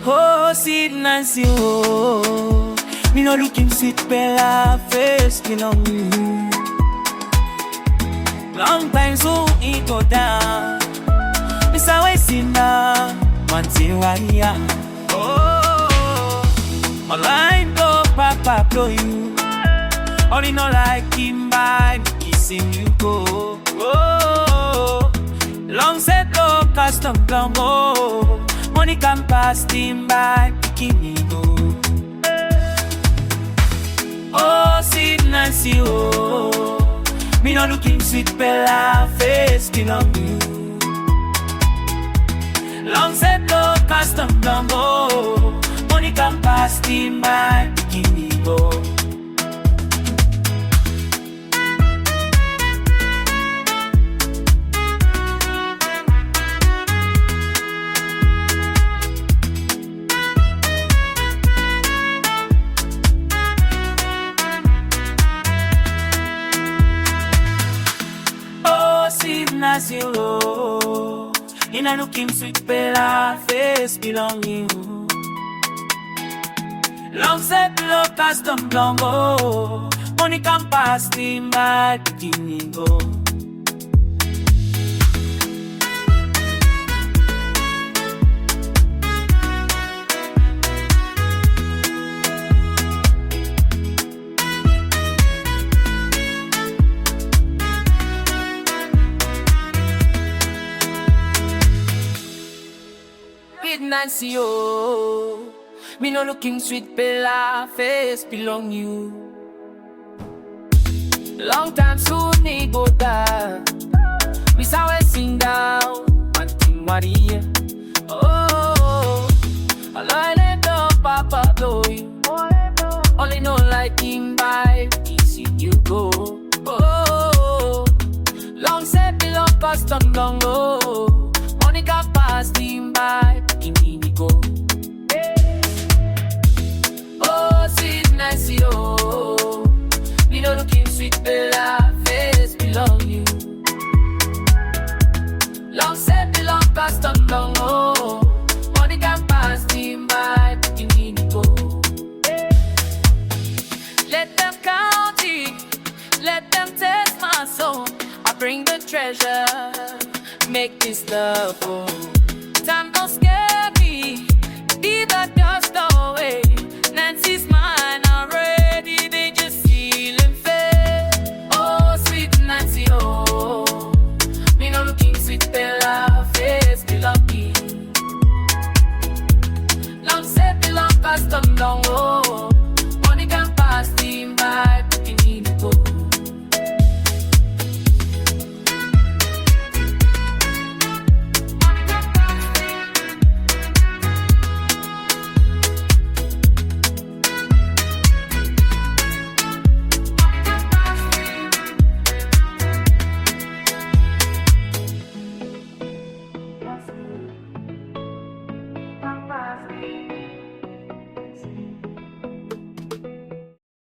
Oh, sweet Nancy, oh, me no looking sweet Bella face, me no long time so it go down. Miss always seen now, one thing why oh, my line go papa blow you. Only no like him by me kissing you go. Oh, long set low custom long oh. Money can pass him by picking me go. Oh, sweet Nancy, oh, me no looking sweet Bella face, me love you. Long set low custom long oh. Money can pass him by picking me go. Nancy, oh, in a looking sweet Bella face belong you. Long set low custom long oh. Money can pass the my beginning go. Nancy, oh, me no looking sweet Bella face belong you. Long time soon he go down. We saw it sing down. One thing Maria. Oh, I let up papa blow you. Only no like him by easy you go. Oh, long set below custom long oh. Money got past him by go. Oh, sweet Nancy, oh, me no looking sweet Bella face belong you. Long set belong custom long oh. Money can pass him by picking go. Let them count it, let them test my soul. I bring the treasure, make this love oh. Time don't scare me, leave the dust away. Nancy's mine already, they just feeling fair. Oh, sweet Nancy, oh, me no looking sweet Bella face, be lucky. Long set belong custom long oh.